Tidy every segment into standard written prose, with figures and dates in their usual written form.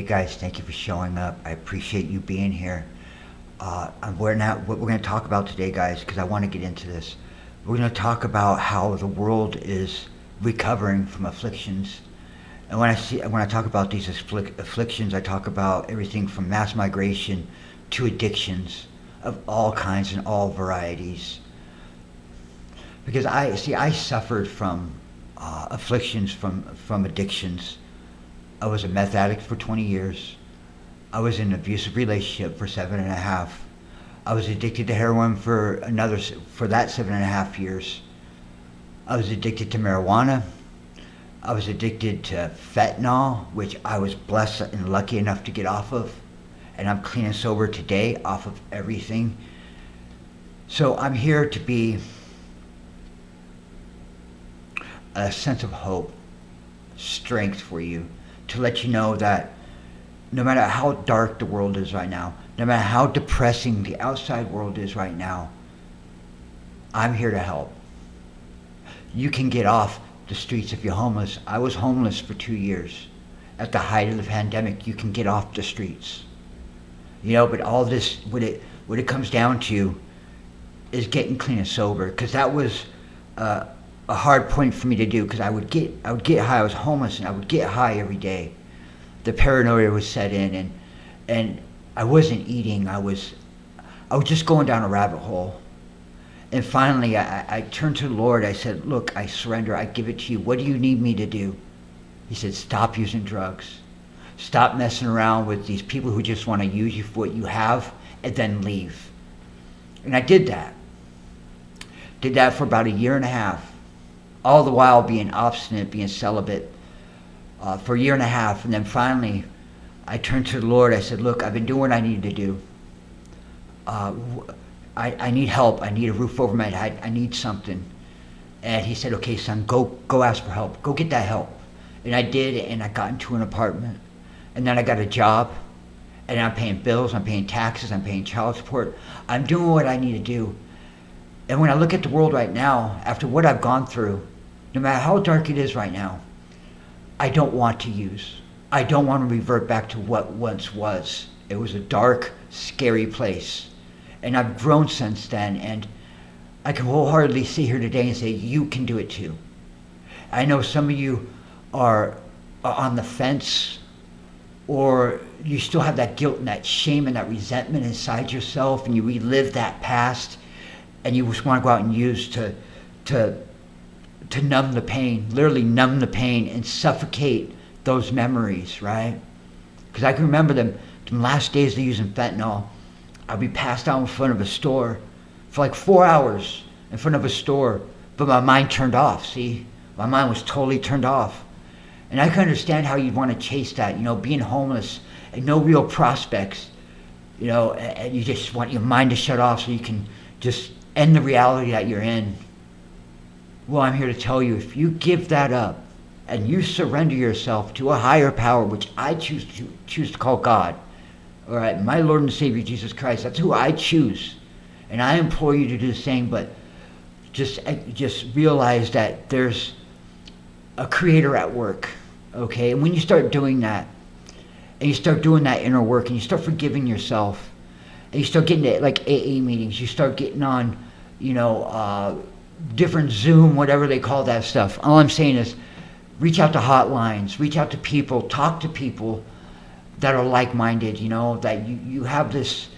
Hey guys, thank you for showing up. I appreciate you being here. What we're going to talk about today, guys, because I want to get into this. We're going to talk about how the world is recovering from afflictions. And when I talk about these afflictions, I talk about everything from mass migration to addictions of all kinds and all varieties. Because I suffered from afflictions from addictions. I was a meth addict for 20 years. I was in an abusive relationship for 7.5. I was addicted to heroin for that 7.5 years. I was addicted to marijuana. I was addicted to fentanyl, which I was blessed and lucky enough to get off of. And I'm clean and sober today off of everything. So I'm here to be a sense of hope, strength for you, to let you know that no matter how dark the world is right now, no matter how depressing the outside world is right now, I'm here to help. You can get off the streets if you're homeless. I was homeless for 2 years. At the height of the pandemic, you can get off the streets. But all this, what it comes down to is getting clean and sober, because that was a hard point for me to do, because I would get high. I was homeless and I would get high every day. The paranoia would set in, and I wasn't eating. I was just going down a rabbit hole. And finally, I turned to the Lord. I said, "Look, I surrender. I give it to you. What do you need me to do?" He said, "Stop using drugs. Stop messing around with these people who just want to use you for what you have and then leave." And I did that. Did that for about 1.5 years, all the while being obstinate, being celibate, for 1.5 years. And then finally, I turned to the Lord. I said, "Look, I've been doing what I need to do. I need help. I need a roof over my head. I need something." And he said, "Okay, son, go ask for help. Go get that help." And I did, and I got into an apartment. And then I got a job, and I'm paying bills, I'm paying taxes, I'm paying child support. I'm doing what I need to do. And when I look at the world right now, after what I've gone through, no matter how dark it is right now, I don't want to use. I don't want to revert back to what once was. It was a dark, scary place. And I've grown since then, and I can wholeheartedly sit here today and say, you can do it too. I know some of you are on the fence, or you still have that guilt and that shame and that resentment inside yourself, and you relive that past, and you just want to go out and use to numb the pain, literally numb the pain and suffocate those memories, right? Because I can remember them last days of using fentanyl. I'd be passed out in front of a store for like 4 hours in front of a store, but my mind turned off, see? My mind was totally turned off. And I can understand how you'd want to chase that, being homeless and no real prospects, and you just want your mind to shut off so you can just end the reality that you're in. Well, I'm here to tell you, if you give that up and you surrender yourself to a higher power, which I choose to call God, all right, my Lord and Savior Jesus Christ, that's who I choose. And I implore you to do the same, but just realize that there's a creator at work, okay? And when you start doing that, and you start doing that inner work, and you start forgiving yourself, and you start getting to like AA meetings, you start getting on, different Zoom, whatever they call that stuff. All I'm saying is reach out to hotlines, reach out to people, talk to people that are like-minded, that you have this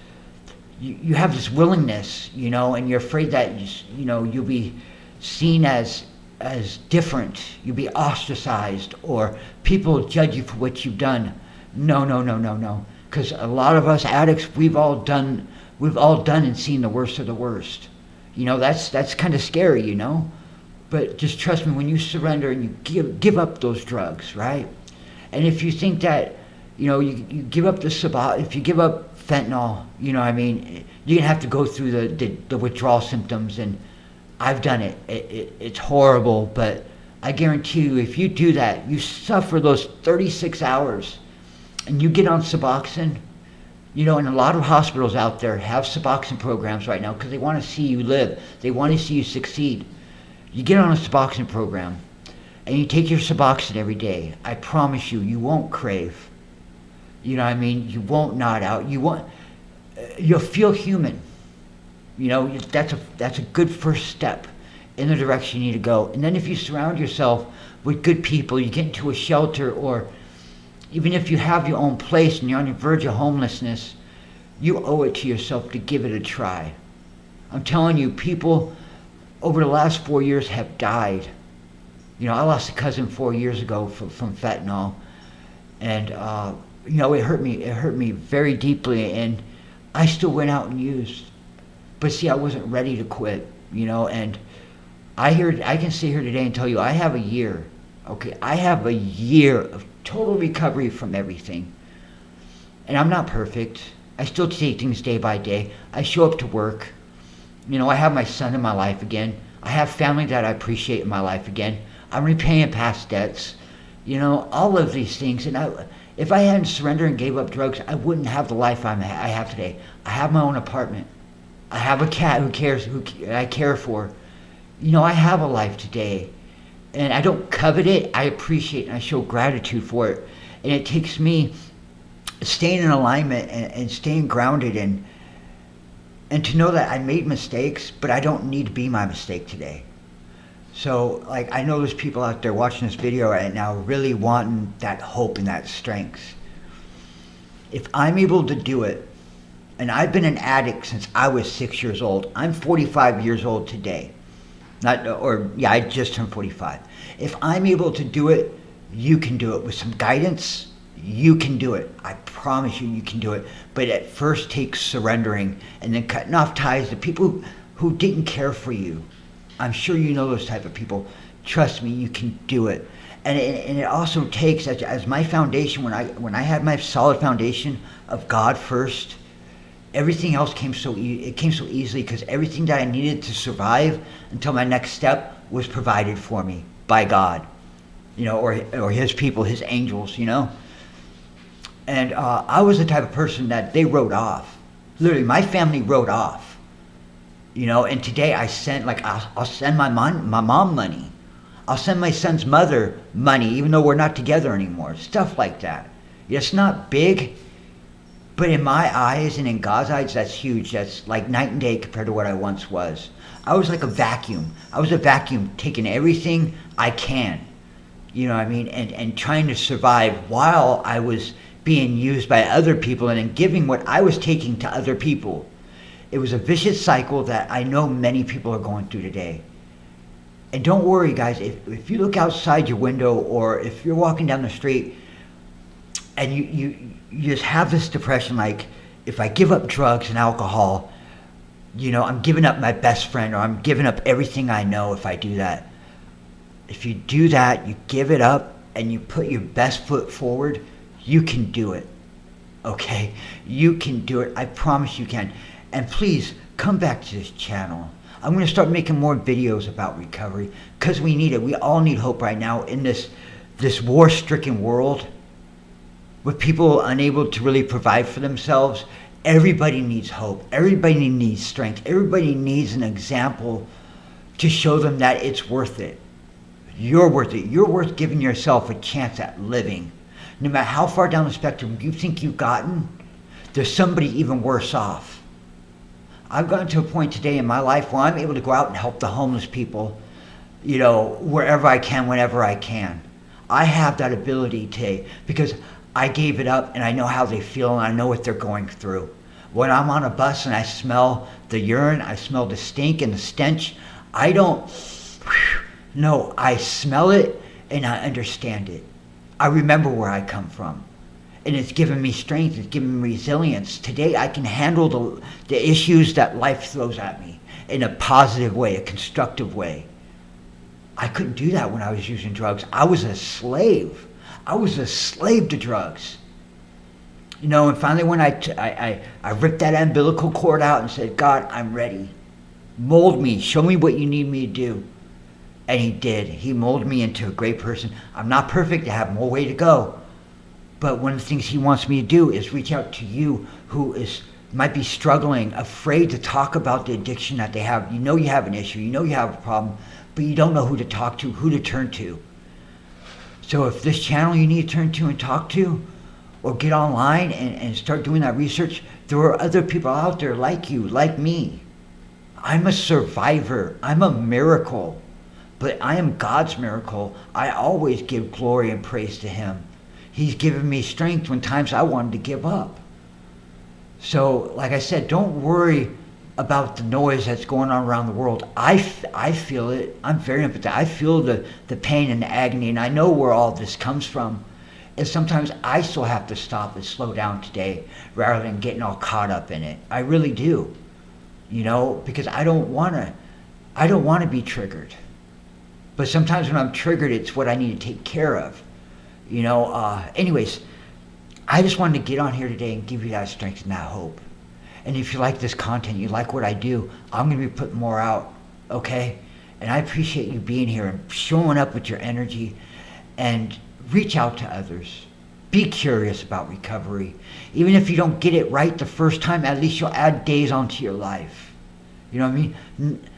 willingness, and you're afraid that you'll be seen as different, you'll be ostracized, or people judge you for what you've done. No. Because a lot of us addicts, we've all done and seen the worst of the worst. That's kind of scary, But just trust me, when you surrender and you give up those drugs, right? And if you think that, you give up if you give up fentanyl, you're gonna have to go through the withdrawal symptoms, and I've done it. It's horrible, but I guarantee you, if you do that, you suffer those 36 hours, and you get on Suboxone. And a lot of hospitals out there have Suboxone programs right now because they want to see you live. They want to see you succeed. You get on a Suboxone program, and you take your Suboxone every day. I promise you, you won't crave. You know what I mean? You won't nod out. You'll feel human. You know, that's a good first step in the direction you need to go. And then if you surround yourself with good people, you get into a shelter, or even if you have your own place and you're on the verge of homelessness, you owe it to yourself to give it a try. I'm telling you, people over the last 4 years have died. You know, I lost a cousin 4 years ago from fentanyl, and you know, it hurt me very deeply, and I still went out and used. But see, I wasn't ready to quit, you know, and I can sit here today and tell you I have a year, okay? I have a year of total recovery from everything. And I'm not perfect. I still take things day by day. I show up to work. You know, I have my son in my life again. I have family that I appreciate in my life again. I'm repaying past debts. You know, all of these things. And if I hadn't surrendered and gave up drugs, I wouldn't have the life I have today. I have my own apartment. I have a cat who I care for. You know, I have a life today. And I don't covet it. I appreciate it, and I show gratitude for it. And it takes me staying in alignment and staying grounded, and to know that I made mistakes, but I don't need to be my mistake today. So, like, I know there's people out there watching this video right now really wanting that hope and that strength. If I'm able to do it, and I've been an addict since I was 6 years old. I'm 45 years old today. I just turned 45. If I'm able to do it, you can do it. With some guidance, you can do it. I promise you, you can do it. But it first takes surrendering and then cutting off ties to people who didn't care for you. I'm sure you know those type of people. Trust me, you can do it. And it also takes, as my foundation, when I had my solid foundation of God first, everything else came so easily, because everything that I needed to survive until my next step was provided for me by God, you know, or His people, His angels, you know. And I was the type of person that they wrote off. Literally, my family wrote off, you know. And today I sent, like, I'll send my mom money. I'll send my son's mother money, even though we're not together anymore. Stuff like that. It's not big. But in my eyes and in God's eyes, that's huge. That's like night and day compared to what I once was. I was like a vacuum. I was a vacuum taking everything I can, you know what I mean, and trying to survive while I was being used by other people and then giving what I was taking to other people. It was a vicious cycle that I know many people are going through today. And don't worry, guys, if you look outside your window, or if you're walking down the street and you just have this depression, like, if I give up drugs and alcohol, you know, I'm giving up my best friend, or I'm giving up everything I know if I do that. If you do that, you give it up and you put your best foot forward, you can do it. Okay? You can do it. I promise you can. And please, come back to this channel. I'm going to start making more videos about recovery, because we need it. We all need hope right now in this war-stricken world, with people unable to really provide for themselves. Everybody needs hope. Everybody needs strength. Everybody needs an example to show them that it's worth it. You're worth it. You're worth giving yourself a chance at living. No matter how far down the spectrum you think you've gotten, there's somebody even worse off. I've gotten to a point today in my life where I'm able to go out and help the homeless people, you know, wherever I can, whenever I can. I have that ability today because I gave it up, and I know how they feel, and I know what they're going through. When I'm on a bus and I smell the urine, I smell the stink and the stench, I don't, no, I smell it and I understand it. I remember where I come from, and it's given me strength, it's given me resilience. Today I can handle the issues that life throws at me in a positive way, a constructive way. I couldn't do that when I was using drugs. I was a slave. I was a slave to drugs. You know, and finally when I ripped that umbilical cord out and said, God, I'm ready. Mold me. Show me what you need me to do. And He did. He molded me into a great person. I'm not perfect. I have more way to go. But one of the things He wants me to do is reach out to you who might be struggling, afraid to talk about the addiction that they have. You know you have an issue. You know you have a problem. But you don't know who to talk to, who to turn to. So if this channel you need to turn to and talk to, or get online and start doing that research. There are other people out there like you, like me. I'm a survivor. I'm a miracle. But I am God's miracle. I always give glory and praise to Him. He's given me strength when times I wanted to give up. So, like I said, don't worry about the noise that's going on around the world. I feel it. I'm very empathetic. I feel the pain and the agony, and I know where all this comes from. And sometimes I still have to stop and slow down today rather than getting all caught up in it. I really do. Because I don't want to be triggered. But sometimes when I'm triggered, it's what I need to take care of. Anyways, I just wanted to get on here today and give you that strength and that hope. And if you like this content, you like what I do, I'm going to be putting more out, okay? And I appreciate you being here and showing up with your energy, and reach out to others. Be curious about recovery. Even if you don't get it right the first time, at least you'll add days onto your life. You know what I mean?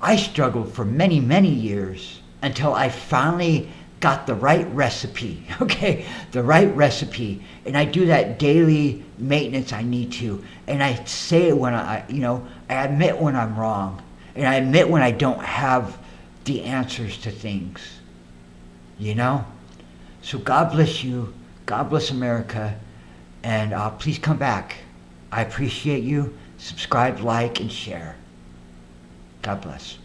I struggled for many, many years until I finally got the right recipe, okay? The right recipe. And I do that daily maintenance I need to. And I say it when I admit when I'm wrong. And I admit when I don't have the answers to things. So God bless you. God bless America. And please come back. I appreciate you. Subscribe, like, and share. God bless.